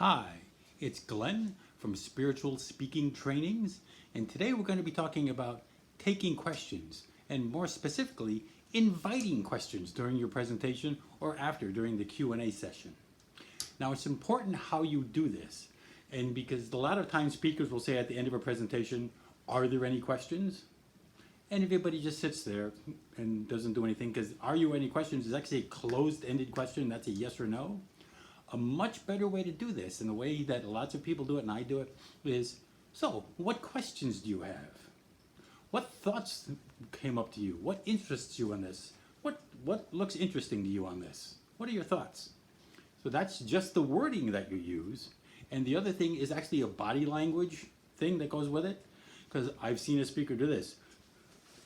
Hi, it's Glenn from Spiritual Speaking Trainings, and today we're going to be talking about taking questions, and more specifically, inviting questions during your presentation or after during the Q&A session. Now, it's important how you do this, and because a lot of times speakers will say at the end of a presentation, "Are there any questions?" And everybody just sits there and doesn't do anything, because "Are you any questions?" is actually a closed-ended question. That's a yes or no. A much better way to do this, and the way that lots of people do it and I do it, is, so what questions do you have? What thoughts came up to you? What interests you on this? What looks interesting to you on this? What are your thoughts? So that's just the wording that you use. And the other thing is actually a body language thing that goes with it, because I've seen a speaker do this.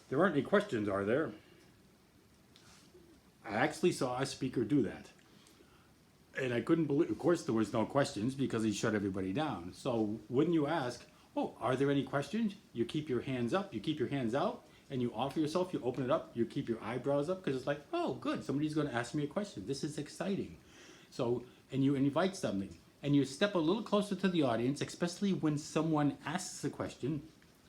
"There aren't any questions, are there?" I actually saw a speaker do that. And I couldn't believe, of course there was no questions because he shut everybody down. So when you ask, "Oh, are there any questions?" you keep your hands up, you keep your hands out, and you offer yourself, you open it up, you keep your eyebrows up, because it's like, oh good, somebody's going to ask me a question. This is exciting. So, and you invite something, and you step a little closer to the audience, especially when someone asks a question.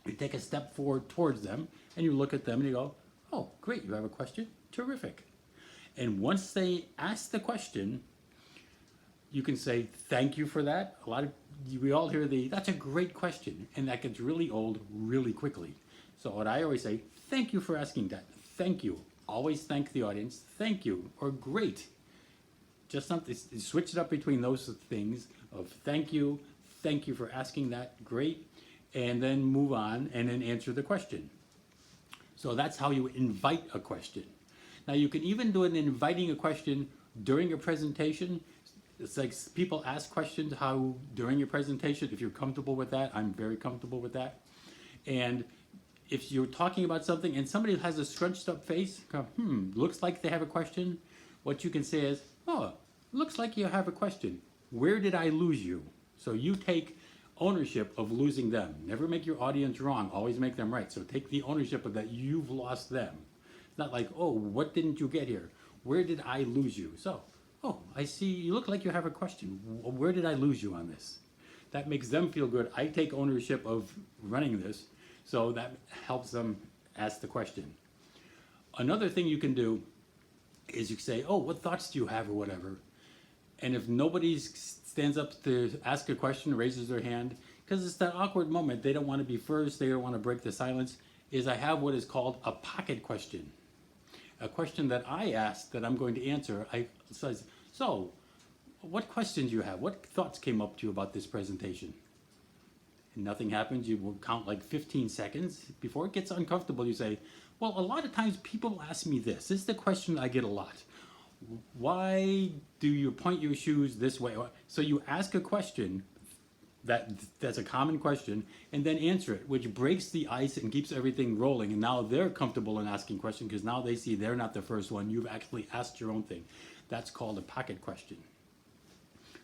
You take a step forward towards them, and you look at them and you go, "Oh, great, you have a question? Terrific." And once they ask the question, you can say, "Thank you for that." We all hear "That's a great question," and that gets really old really quickly. So what I always say, "Thank you for asking that. Thank you." Always thank the audience. "Thank you," or "Great." Just something, switch it up between those things of thank you for asking that, great, and then move on and then answer the question. So that's how you invite a question. Now you can even do an inviting a question during a presentation. It's like people ask questions how during your presentation. If you're comfortable with that, I'm very comfortable with that. And if you're talking about something and somebody has a scrunched up face, go, looks like they have a question, what you can say is, "Oh, looks like you have a question. Where did I lose you?" So you take ownership of losing them. Never make your audience wrong, always make them right. So take the ownership of that you've lost them. It's not like, "Oh, what didn't you get here? Where did I lose you?" So, "Oh, I see you look like you have a question. Where did I lose you on this?" That makes them feel good. I take ownership of running this, so that helps them ask the question. Another thing you can do is you say, "Oh, what thoughts do you have?" or whatever. And if nobody stands up to ask a question, raises their hand, because it's that awkward moment, they don't want to be first, they don't want to break the silence, is I have what is called a pocket question. A question that I asked that I'm going to answer. I says, "So, what questions do you have? What thoughts came up to you about this presentation?" And nothing happens. You will count like 15 seconds. Before it gets uncomfortable, you say, "Well, a lot of times people ask me this. This is the question I get a lot. Why do you point your shoes this way?" So you ask a question that's a common question, and then answer it, which breaks the ice and keeps everything rolling. And now they're comfortable in asking questions because now they see they're not the first one. You've actually asked your own thing. That's called a pocket question.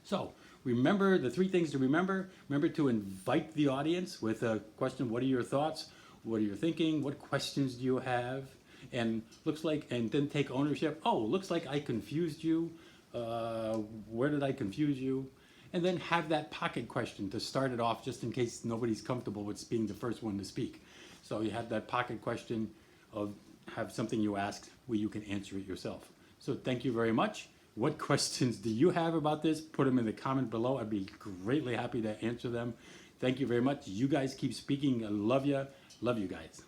So remember the three things to remember. Remember to invite the audience with a question. What are your thoughts? What are you thinking? What questions do you have? And then take ownership. "Oh, looks like I confused you. Where did I confuse you?" And then have that pocket question to start it off, just in case nobody's comfortable with being the first one to speak. So you have that pocket question of have something you asked where you can answer it yourself. So thank you very much. What questions do you have about this? Put them in the comment below. I'd be greatly happy to answer them. Thank you very much. You guys keep speaking. I love you. Love you guys.